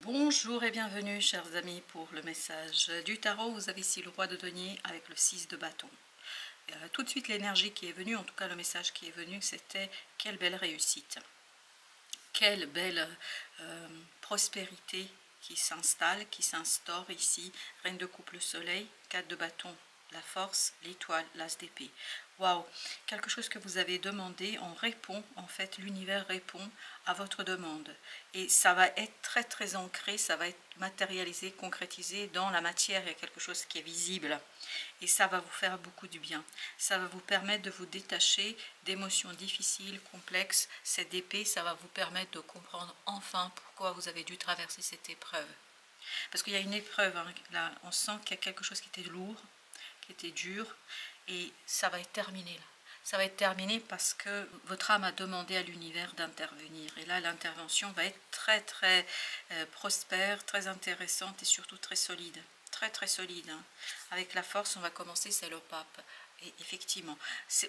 Bonjour et bienvenue chers amis pour le message du tarot. Vous avez ici le roi de denier avec le 6 de bâton. Tout de suite l'énergie qui est venue, en tout cas le message qui est venu, c'était quelle belle réussite. Quelle belle prospérité qui s'installe, qui s'instaure ici. Reine de coupe, le soleil, 4 de bâton, la force, l'étoile, l'as d'épée. Waouh, quelque chose que vous avez demandé, on répond, en fait, l'univers répond à votre demande. Et ça va être très très ancré, ça va être matérialisé, concrétisé dans la matière, il y a quelque chose qui est visible. Et ça va vous faire beaucoup du bien. Ça va vous permettre de vous détacher d'émotions difficiles, complexes. Cette épée, ça va vous permettre de comprendre enfin pourquoi vous avez dû traverser cette épreuve. Parce qu'il y a une épreuve, hein, là, on sent qu'il y a quelque chose qui était lourd, qui était dur, et ça va être terminé là. Ça va être terminé parce que votre âme a demandé à l'univers d'intervenir. Et là, l'intervention va être très très prospère, très intéressante et surtout très solide. Très très solide. Hein. Avec la force, on va commencer, c'est le pape. Et effectivement,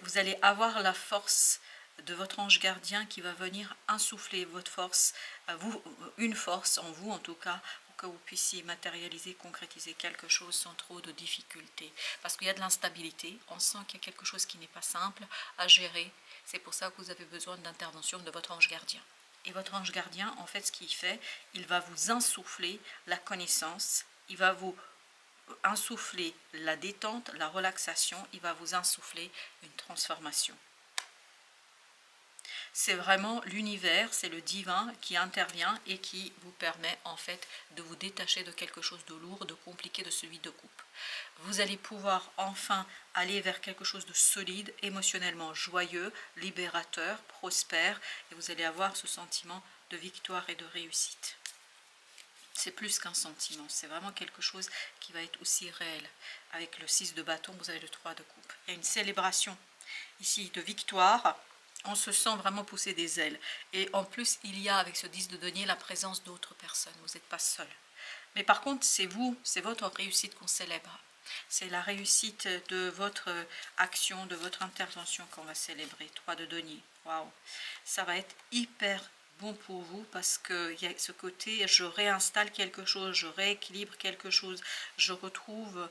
vous allez avoir la force de votre ange gardien qui va venir insuffler votre force, une force en vous en tout cas, que vous puissiez matérialiser, concrétiser quelque chose sans trop de difficultés. Parce qu'il y a de l'instabilité, on sent qu'il y a quelque chose qui n'est pas simple à gérer. C'est pour ça que vous avez besoin d'intervention de votre ange gardien. Et votre ange gardien, en fait, ce qu'il fait, il va vous insuffler la connaissance, il va vous insuffler la détente, la relaxation, il va vous insuffler une transformation. C'est vraiment l'univers, c'est le divin qui intervient et qui vous permet en fait de vous détacher de quelque chose de lourd, de compliqué, de celui de coupe. Vous allez pouvoir enfin aller vers quelque chose de solide, émotionnellement joyeux, libérateur, prospère, et vous allez avoir ce sentiment de victoire et de réussite. C'est plus qu'un sentiment, c'est vraiment quelque chose qui va être aussi réel. Avec le 6 de bâton, vous avez le 3 de coupe. Il y a une célébration ici de victoire. On se sent vraiment pousser des ailes. Et en plus, il y a avec ce 10 de denier la présence d'autres personnes. Vous n'êtes pas seul. Mais par contre, c'est vous, c'est votre réussite qu'on célèbre. C'est la réussite de votre action, de votre intervention qu'on va célébrer. 3 de denier. Waouh! Ça va être hyper bon pour vous parce qu'il y a ce côté, je réinstalle quelque chose, je rééquilibre quelque chose, je retrouve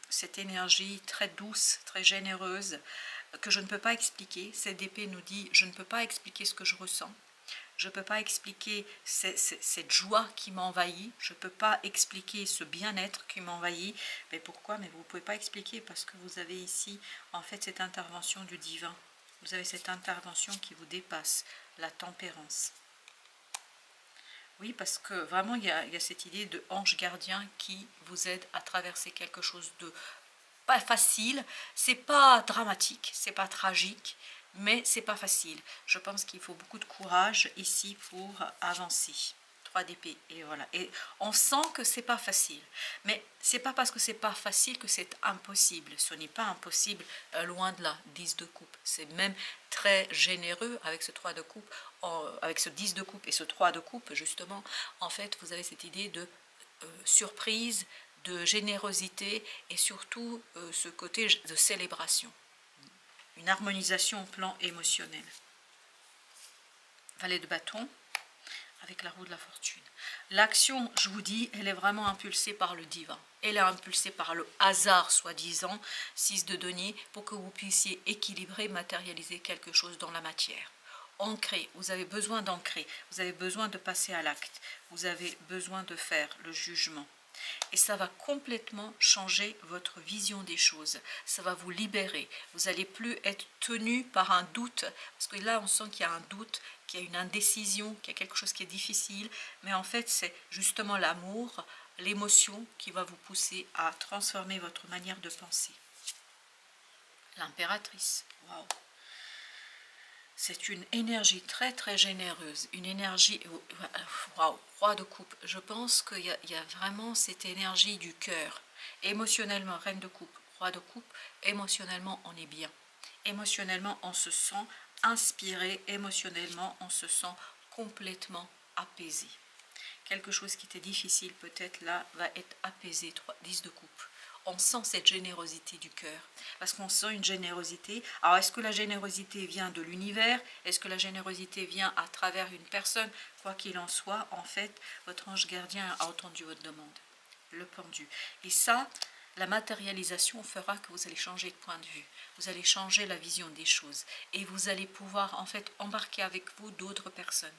cette énergie très douce, très généreuse, que je ne peux pas expliquer. Cette épée nous dit, je ne peux pas expliquer ce que je ressens. Je ne peux pas expliquer cette joie qui m'envahit. Je ne peux pas expliquer ce bien-être qui m'envahit. Mais pourquoi? Mais vous ne pouvez pas expliquer parce que vous avez ici, en fait, cette intervention du divin. Vous avez cette intervention qui vous dépasse, la tempérance. Oui, parce que vraiment, il y a cette idée de ange gardien qui vous aide à traverser quelque chose de pas facile, c'est pas dramatique, c'est pas tragique, mais c'est pas facile. Je pense qu'il faut beaucoup de courage ici pour avancer. 3 d'épée, et voilà. Et on sent que c'est pas facile, mais c'est pas parce que c'est pas facile que c'est impossible. Ce n'est pas impossible, loin de là. 10 de coupe, c'est même très généreux avec ce 3 de coupe, avec ce 10 de coupe et ce 3 de coupe, justement. En fait, vous avez cette idée de surprise, de générosité et surtout ce côté de célébration. Une harmonisation au plan émotionnel. Valet de bâton avec la roue de la fortune. L'action, je vous dis, elle est vraiment impulsée par le divin. Elle est impulsée par le hasard, soi-disant, 6 de denier, pour que vous puissiez équilibrer, matérialiser quelque chose dans la matière. Ancrer, vous avez besoin d'ancrer, vous avez besoin de passer à l'acte, vous avez besoin de faire le jugement. Et ça va complètement changer votre vision des choses. Ça va vous libérer. Vous n'allez plus être tenu par un doute. Parce que là, on sent qu'il y a un doute, qu'il y a une indécision, qu'il y a quelque chose qui est difficile. Mais en fait, c'est justement l'amour, l'émotion qui va vous pousser à transformer votre manière de penser. L'impératrice. Waouh! C'est une énergie très très généreuse, une énergie, waouh, roi de coupe. Je pense qu'il y a vraiment cette énergie du cœur. Émotionnellement, reine de coupe, roi de coupe, émotionnellement on est bien. Émotionnellement on se sent inspiré, émotionnellement on se sent complètement apaisé. Quelque chose qui était difficile peut-être là va être apaisé, 10 de coupe. on sent cette générosité du cœur. Parce qu'on sent une générosité. Alors, est-ce que la générosité vient de l'univers? Est-ce que la générosité vient à travers une personne? Quoi qu'il en soit, en fait, votre ange gardien a entendu votre demande. Le pendu. Et ça, la matérialisation fera que vous allez changer de point de vue. Vous allez changer la vision des choses. Et vous allez pouvoir, en fait, embarquer avec vous d'autres personnes.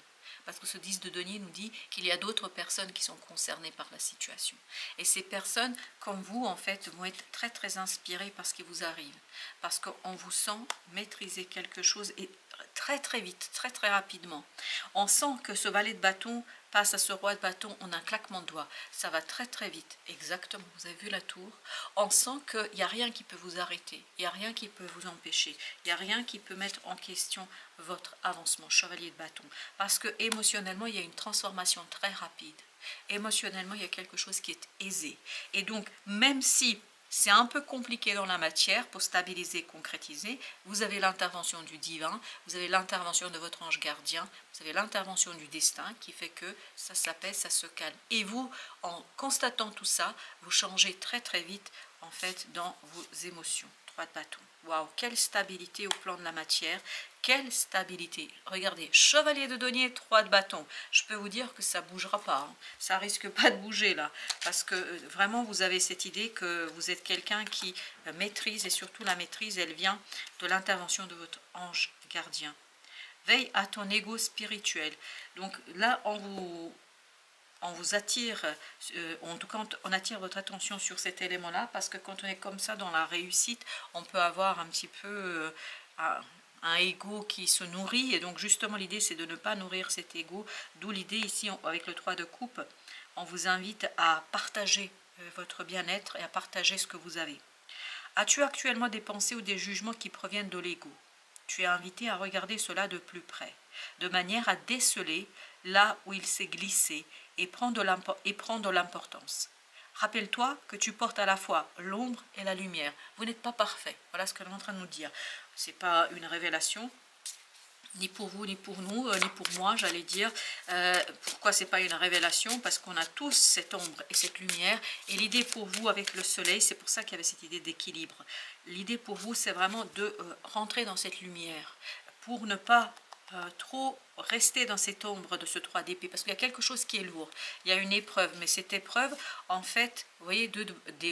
Parce que ce 10 de denier nous dit qu'il y a d'autres personnes qui sont concernées par la situation. Et ces personnes, comme vous, en fait, vont être très très inspirées par ce qui vous arrive. Parce qu'on vous sent maîtriser quelque chose et très très vite, très très rapidement. On sent que ce valet de bâton passe à ce roi de bâton en un claquement de doigts. Ça va très très vite. Exactement, vous avez vu la tour. On sent qu'il n'y a rien qui peut vous arrêter. Il n'y a rien qui peut vous empêcher. Il n'y a rien qui peut mettre en question votre avancement, chevalier de bâton. Parce que émotionnellement, il y a une transformation très rapide. Émotionnellement, il y a quelque chose qui est aisé. Et donc, même si c'est un peu compliqué dans la matière pour stabiliser, concrétiser, vous avez l'intervention du divin, vous avez l'intervention de votre ange gardien, vous avez l'intervention du destin qui fait que ça s'apaise, ça se calme. Et vous, en constatant tout ça, vous changez très très vite en fait dans vos émotions. 3 de bâton. Waouh, quelle stabilité au plan de la matière, quelle stabilité. Regardez, chevalier de denier, 3 de bâton. Je peux vous dire que ça ne bougera pas, hein. Ça risque pas de bouger là, parce que vraiment vous avez cette idée que vous êtes quelqu'un qui maîtrise, et surtout la maîtrise, elle vient de l'intervention de votre ange gardien. Veille à ton ego spirituel. Donc là, on vous attire, en tout cas on attire votre attention sur cet élément-là, parce que quand on est comme ça dans la réussite, on peut avoir un petit peu un ego qui se nourrit, et donc justement l'idée c'est de ne pas nourrir cet ego, d'où l'idée ici avec le 3 de coupe, on vous invite à partager votre bien-être et à partager ce que vous avez. As-tu actuellement des pensées ou des jugements qui proviennent de l'ego? Tu es invité à regarder cela de plus près, de manière à déceler là où il s'est glissé et prendre de l'importance. Rappelle-toi que tu portes à la fois l'ombre et la lumière. Vous n'êtes pas parfait. Voilà ce qu'elle est en train de nous dire. Ce n'est pas une révélation, ni pour vous, ni pour nous, ni pour moi, j'allais dire. Pourquoi ce n'est pas une révélation? Parce qu'on a tous cette ombre et cette lumière. Et l'idée pour vous avec le soleil, c'est pour ça qu'il y avait cette idée d'équilibre. L'idée pour vous, c'est vraiment de rentrer dans cette lumière pour ne pas trop rester dans cette ombre de ce 3 d'épée, parce qu'il y a quelque chose qui est lourd, il y a une épreuve, mais cette épreuve, en fait, vous voyez, de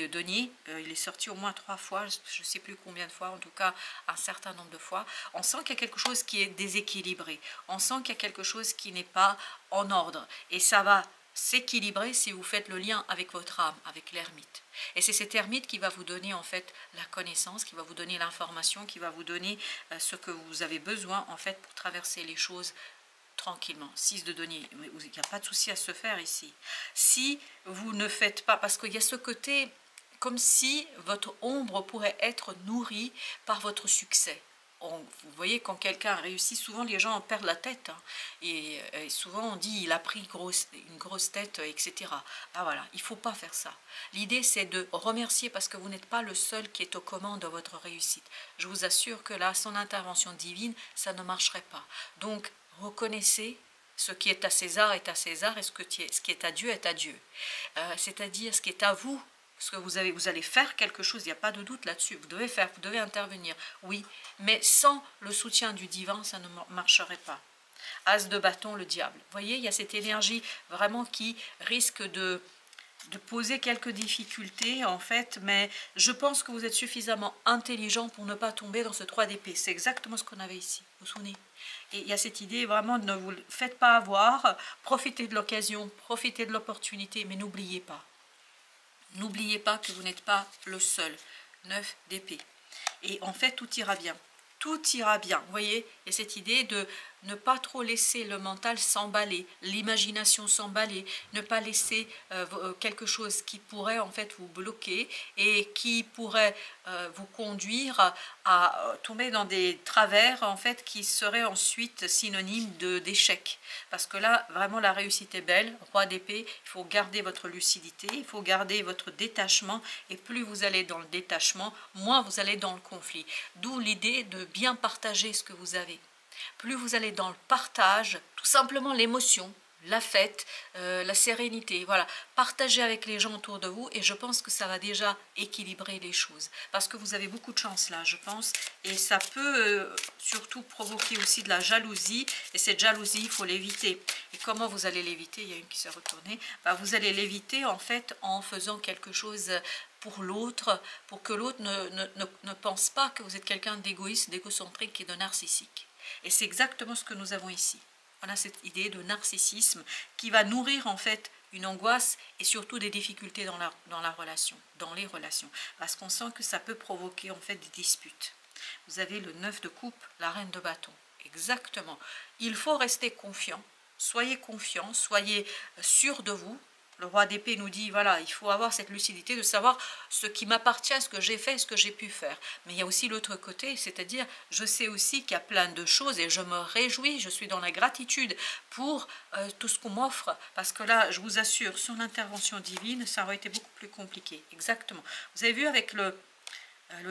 denier, il est sorti au moins 3 fois, je ne sais plus combien de fois, en tout cas un certain nombre de fois, on sent qu'il y a quelque chose qui est déséquilibré, on sent qu'il y a quelque chose qui n'est pas en ordre, et ça va s'équilibrer si vous faites le lien avec votre âme, avec l'ermite. Et c'est cet ermite qui va vous donner en fait la connaissance, qui va vous donner l'information, qui va vous donner ce que vous avez besoin en fait pour traverser les choses tranquillement. 6 de denier, il n'y a pas de souci à se faire ici. Si vous ne faites pas, parce qu'il y a ce côté comme si votre ombre pourrait être nourrie par votre succès. Vous voyez, quand quelqu'un réussit, souvent les gens en perdent la tête. Hein, et souvent on dit il a pris une grosse tête, etc. Ben voilà, il ne faut pas faire ça. L'idée c'est de remercier parce que vous n'êtes pas le seul qui est aux commandes de votre réussite. Je vous assure que là, sans intervention divine, ça ne marcherait pas. Donc reconnaissez ce qui est à César est à César, et ce qui est à Dieu est à Dieu. C'est-à-dire ce qui est à vous. Parce que vous allez faire quelque chose, il n'y a pas de doute là-dessus. Vous devez faire, vous devez intervenir, oui. Mais sans le soutien du divin, ça ne marcherait pas. As de bâton, le diable. Vous voyez, il y a cette énergie vraiment qui risque de poser quelques difficultés, en fait. Mais je pense que vous êtes suffisamment intelligent pour ne pas tomber dans ce 3 d'épée. C'est exactement ce qu'on avait ici, vous vous souvenez? Et il y a cette idée vraiment de ne vous faites pas avoir, profitez de l'occasion, profitez de l'opportunité, mais n'oubliez pas. N'oubliez pas que vous n'êtes pas le seul. 9 d'épée. Et en fait, tout ira bien. Tout ira bien. Vous voyez, il y a cette idée de ne pas trop laisser le mental s'emballer, l'imagination s'emballer, ne pas laisser quelque chose qui pourrait en fait vous bloquer et qui pourrait vous conduire à tomber dans des travers en fait qui seraient ensuite synonymes d'échec. Parce que là, vraiment la réussite est belle, roi d'épée, il faut garder votre lucidité, il faut garder votre détachement, et plus vous allez dans le détachement, moins vous allez dans le conflit. D'où l'idée de bien partager ce que vous avez. Plus vous allez dans le partage, tout simplement l'émotion, la fête, la sérénité, voilà, partagez avec les gens autour de vous et je pense que ça va déjà équilibrer les choses parce que vous avez beaucoup de chance là, je pense, et ça peut surtout provoquer aussi de la jalousie et cette jalousie, il faut l'éviter. Et comment vous allez l'éviter? Il y a une qui s'est retournée. Bah, vous allez l'éviter en fait en faisant quelque chose pour l'autre, pour que l'autre ne pense pas que vous êtes quelqu'un d'égoïste, d'égocentrique et de narcissique. Et c'est exactement ce que nous avons ici. On a cette idée de narcissisme qui va nourrir en fait une angoisse et surtout des difficultés dans la relation, dans les relations. Parce qu'on sent que ça peut provoquer en fait des disputes. Vous avez le 9 de coupe, la reine de bâton. Exactement. Il faut rester confiant. Soyez sûr de vous. Le roi d'épée nous dit, voilà, il faut avoir cette lucidité de savoir ce qui m'appartient, ce que j'ai fait, ce que j'ai pu faire. Mais il y a aussi l'autre côté, c'est-à-dire, je sais aussi qu'il y a plein de choses et je me réjouis, je suis dans la gratitude pour tout ce qu'on m'offre. Parce que là, je vous assure, sur l'intervention divine, ça aurait été beaucoup plus compliqué. Exactement. Vous avez vu avec le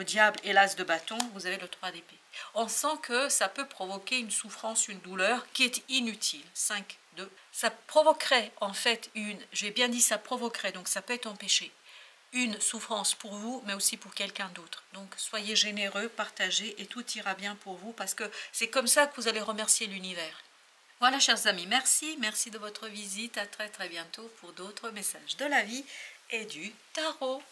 diable et l'as de bâton, vous avez le 3 d'épée. On sent que ça peut provoquer une souffrance, une douleur qui est inutile. 5, 2. Ça provoquerait en fait j'ai bien dit ça provoquerait, donc ça peut être empêché, une souffrance pour vous, mais aussi pour quelqu'un d'autre. Donc soyez généreux, partagez et tout ira bien pour vous parce que c'est comme ça que vous allez remercier l'univers. Voilà, chers amis, merci de votre visite. À très bientôt pour d'autres messages de la vie et du tarot.